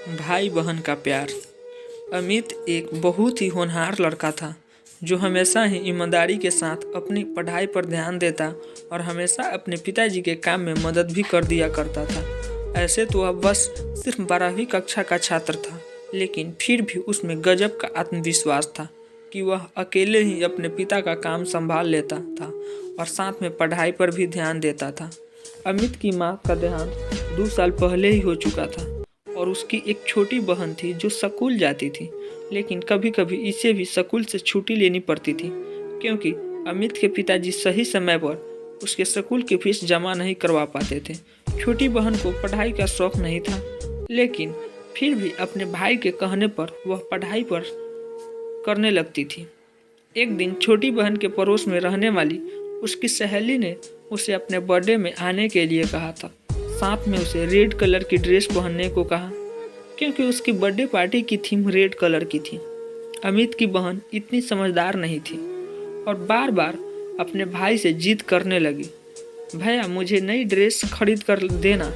भाई बहन का प्यार। अमित एक बहुत ही होनहार लड़का था जो हमेशा ही ईमानदारी के साथ अपनी पढ़ाई पर ध्यान देता और हमेशा अपने पिताजी के काम में मदद भी कर दिया करता था। ऐसे तो वह बस सिर्फ 12वीं कक्षा का छात्र था, लेकिन फिर भी उसमें गजब का आत्मविश्वास था कि वह अकेले ही अपने पिता का काम संभाल लेता था और साथ में पढ़ाई पर भी ध्यान देता था। अमित की माँ का देहांत 2 साल पहले ही हो चुका था और उसकी एक छोटी बहन थी जो स्कूल जाती थी, लेकिन कभी कभी इसे भी स्कूल से छुट्टी लेनी पड़ती थी क्योंकि अमित के पिताजी सही समय पर उसके स्कूल की फीस जमा नहीं करवा पाते थे। छोटी बहन को पढ़ाई का शौक नहीं था, लेकिन फिर भी अपने भाई के कहने पर वह पढ़ाई पर करने लगती थी। एक दिन छोटी बहन के पड़ोस में रहने वाली उसकी सहेली ने उसे अपने बर्थडे में आने के लिए कहा था। साथ में उसे रेड कलर की ड्रेस पहनने को कहा क्योंकि उसकी बर्थडे पार्टी की थीम रेड कलर की थी। अमित की बहन इतनी समझदार नहीं थी और बार बार अपने भाई से जिद करने लगी, भैया मुझे नई ड्रेस खरीद कर देना,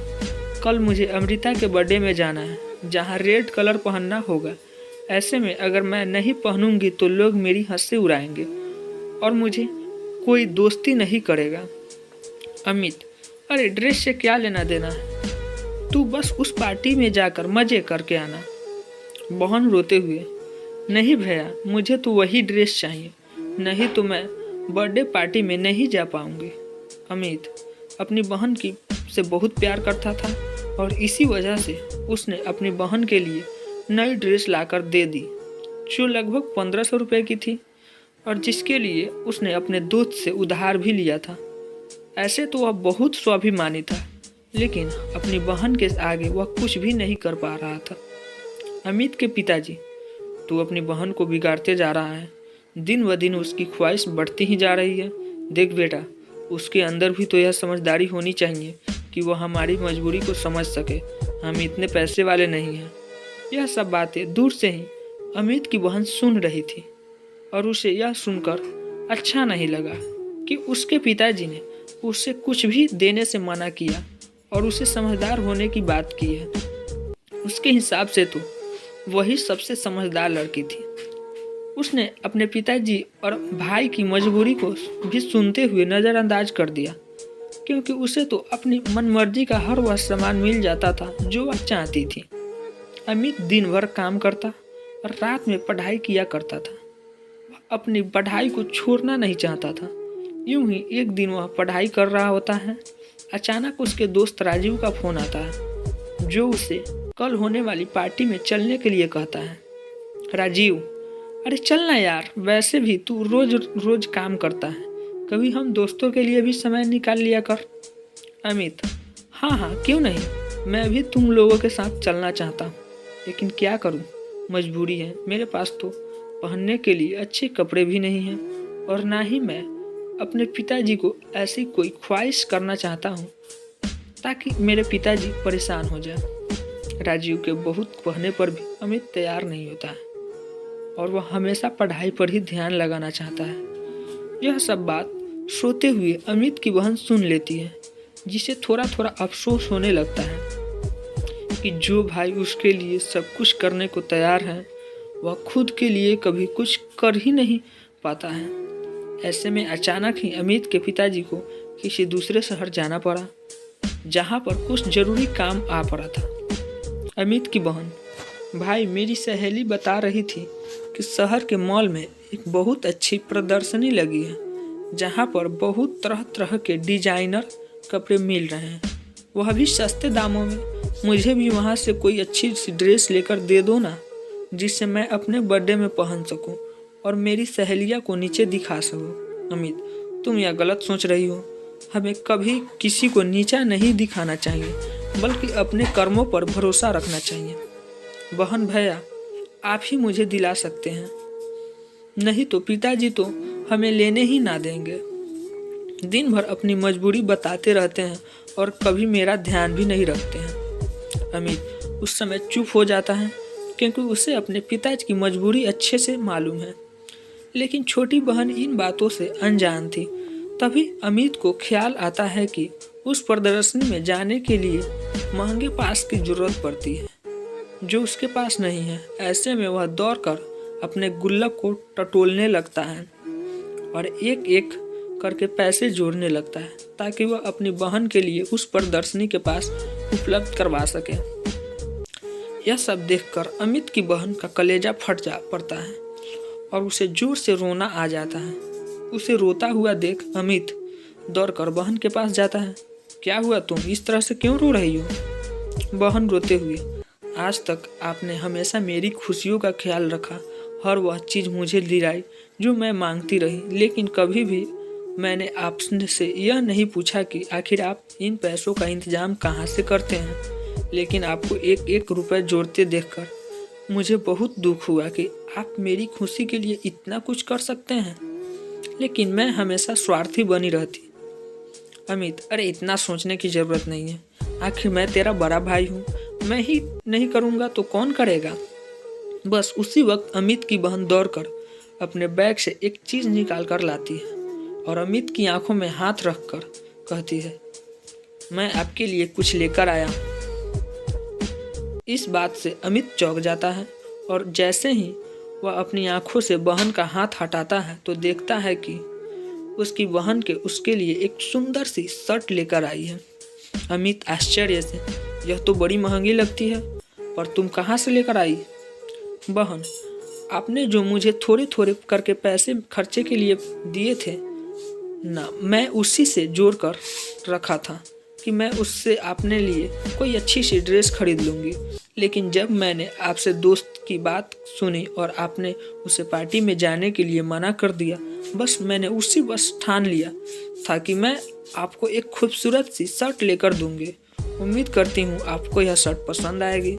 कल मुझे अमृता के बर्थडे में जाना है जहाँ रेड कलर पहनना होगा। ऐसे में अगर मैं नहीं पहनूंगी तो लोग मेरी हंसी उड़ाएंगे और मुझे कोई दोस्ती नहीं करेगा। अमित, अरे ड्रेस से क्या लेना देना है, तू बस उस पार्टी में जाकर मजे करके आना। बहन रोते हुए, नहीं भैया मुझे तो वही ड्रेस चाहिए, नहीं तो मैं बर्थडे पार्टी में नहीं जा पाऊंगी। अमित अपनी बहन की से बहुत प्यार करता था और इसी वजह से उसने अपनी बहन के लिए नई ड्रेस लाकर दे दी जो लगभग 1500 रुपये की थी और जिसके लिए उसने अपने दोस्त से उधार भी लिया था। ऐसे तो वह बहुत स्वाभिमानी था, लेकिन अपनी बहन के आगे वह कुछ भी नहीं कर पा रहा था। अमित के पिताजी, तू अपनी बहन को बिगाड़ते जा रहा है, दिन ब दिन उसकी ख्वाहिश बढ़ती ही जा रही है। देख बेटा, उसके अंदर भी तो यह समझदारी होनी चाहिए कि वह हमारी मजबूरी को समझ सके, हम इतने पैसे वाले नहीं हैं। यह सब बातें दूर से ही अमित की बहन सुन रही थी और उसे यह सुनकर अच्छा नहीं लगा कि उसके पिताजी ने उसे कुछ भी देने से मना किया और उसे समझदार होने की बात की है। उसके हिसाब से तो वही सबसे समझदार लड़की थी। उसने अपने पिताजी और भाई की मजबूरी को भी सुनते हुए नज़रअंदाज कर दिया क्योंकि उसे तो अपनी मनमर्जी का हर वह सामान मिल जाता था जो वह चाहती थी। अमित दिन भर काम करता और रात में पढ़ाई किया करता था। वह अपनी पढ़ाई को छोड़ना नहीं चाहता था। यूं ही एक दिन वह पढ़ाई कर रहा होता है, अचानक उसके दोस्त राजीव का फोन आता है जो उसे कल होने वाली पार्टी में चलने के लिए कहता है। राजीव, अरे चलना यार, वैसे भी तू रोज रोज काम करता है, कभी हम दोस्तों के लिए भी समय निकाल लिया कर। अमित, हाँ क्यों नहीं, मैं भी तुम लोगों के साथ चलना चाहता हूँ, लेकिन क्या करूँ, मजबूरी है। मेरे पास तो पहनने के लिए अच्छे कपड़े भी नहीं हैं और ना ही मैं अपने पिताजी को ऐसी कोई ख्वाहिश करना चाहता हूँ ताकि मेरे पिताजी परेशान हो जाए। राजीव के बहुत कहने पर भी अमित तैयार नहीं होता है और वह हमेशा पढ़ाई पर ही ध्यान लगाना चाहता है। यह सब बात सोते हुए अमित की बहन सुन लेती है, जिसे थोड़ा थोड़ा अफसोस होने लगता है कि जो भाई उसके लिए सब कुछ करने को तैयार है वह खुद के लिए कभी कुछ कर ही नहीं पाता है। ऐसे में अचानक ही अमित के पिताजी को किसी दूसरे शहर जाना पड़ा जहाँ पर कुछ जरूरी काम आ पड़ा था। अमित की बहन, भाई मेरी सहेली बता रही थी कि शहर के मॉल में एक बहुत अच्छी प्रदर्शनी लगी है जहाँ पर बहुत तरह तरह के डिजाइनर कपड़े मिल रहे हैं, वह भी सस्ते दामों में। मुझे भी वहाँ से कोई अच्छी सी ड्रेस लेकर दे दो ना, जिससे मैं अपने बर्थडे में पहन सकूं और मेरी सहेलियाँ को नीचे दिखा सकूं। अमित, तुम यह गलत सोच रही हो, हमें कभी किसी को नीचा नहीं दिखाना चाहिए बल्कि अपने कर्मों पर भरोसा रखना चाहिए। बहन, भैया आप ही मुझे दिला सकते हैं, नहीं तो पिताजी तो हमें लेने ही ना देंगे। दिन भर अपनी मजबूरी बताते रहते हैं और कभी मेरा ध्यान भी नहीं रखते हैं। अमित उस समय चुप हो जाता है क्योंकि उसे अपने पिताजी की मजबूरी अच्छे से मालूम है, लेकिन छोटी बहन इन बातों से अनजान थी। तभी अमित को ख्याल आता है कि उस प्रदर्शनी में जाने के लिए महंगे पास की जरूरत पड़ती है। जो उसके पास नहीं है। ऐसे में वह दौड़कर अपने गुल्लक को टटोलने लगता है और एक एक करके पैसे जोड़ने लगता है ताकि वह अपनी बहन के लिए उस प्रदर्शनी के पास उपलब्ध करवा सके। यह सब देखकर अमित की बहन का कलेजा फट जा पड़ता है और उसे जोर से रोना आ जाता है। उसे रोता हुआ देख अमित दौड़कर बहन के पास जाता है। क्या हुआ, तुम इस तरह से क्यों रो रही हो? बहन रोते हुए, आज तक आपने हमेशा मेरी खुशियों का ख्याल रखा, हर वह चीज़ मुझे दिलाई जो मैं मांगती रही, लेकिन कभी भी मैंने आपसे यह नहीं पूछा कि आखिर आप इन पैसों का इंतजाम कहाँ से करते हैं। लेकिन आपको एक एक रुपए जोड़ते देखकर मुझे बहुत दुख हुआ कि आप मेरी खुशी के लिए इतना कुछ कर सकते हैं, लेकिन मैं हमेशा स्वार्थी बनी रहती। अमित, अरे इतना सोचने की ज़रूरत नहीं है, आखिर मैं तेरा बड़ा भाई हूँ, मैं ही नहीं करूँगा तो कौन करेगा। बस उसी वक्त अमित की बहन दौड़कर अपने बैग से एक चीज़ निकाल कर लाती है और अमित की आंखों में हाथ रखकर कहती है, मैं आपके लिए कुछ लेकर आया हूँ। इस बात से अमित चौंक जाता है और जैसे ही वह अपनी आंखों से बहन का हाथ हटाता है तो देखता है कि उसकी बहन के उसके लिए एक सुंदर सी शर्ट लेकर आई है। अमित आश्चर्य से, यह तो बड़ी महंगी लगती है, पर तुम कहाँ से लेकर आई? बहन, आपने जो मुझे थोड़े थोड़े करके पैसे खर्चे के लिए दिए थे ना, मैं उसी से जोड़ कर रखा था कि मैं उससे अपने लिए कोई अच्छी सी ड्रेस खरीद लूँगी। लेकिन जब मैंने आपसे दोस्त की बात सुनी और आपने उसे पार्टी में जाने के लिए मना कर दिया, बस मैंने उसी बस ठान लिया था कि मैं आपको एक खूबसूरत सी शर्ट लेकर दूँगी। उम्मीद करती हूँ आपको यह शर्ट पसंद आएगी।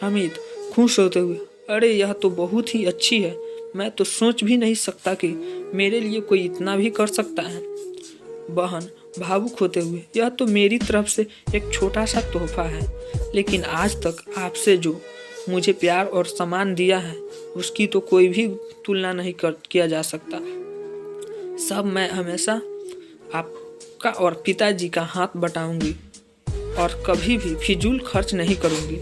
अमित खुश होते हुए, अरे यह तो बहुत ही अच्छी है, मैं तो सोच भी नहीं सकता कि मेरे लिए कोई इतना भी कर सकता है। बहन भावुक होते हुए, यह तो मेरी तरफ से एक छोटा सा तोहफा है, लेकिन आज तक आपसे जो मुझे प्यार और सम्मान दिया है उसकी तो कोई भी तुलना नहीं किया जा सकता। सब मैं हमेशा आपका और पिताजी का हाथ बटाऊंगी और कभी भी फिजूल खर्च नहीं करूंगी।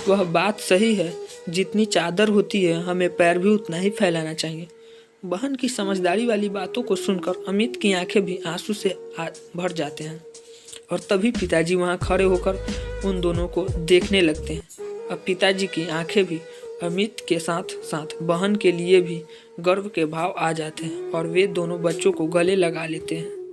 वह बात सही है, जितनी चादर होती है हमें पैर भी उतना ही फैलाना चाहिए। बहन की समझदारी वाली बातों को सुनकर अमित की आंखें भी आंसू से भर जाते हैं और तभी पिताजी वहां खड़े होकर उन दोनों को देखने लगते हैं। अब पिताजी की आंखें भी अमित के साथ साथ बहन के लिए भी गर्व के भाव आ जाते हैं और वे दोनों बच्चों को गले लगा लेते हैं।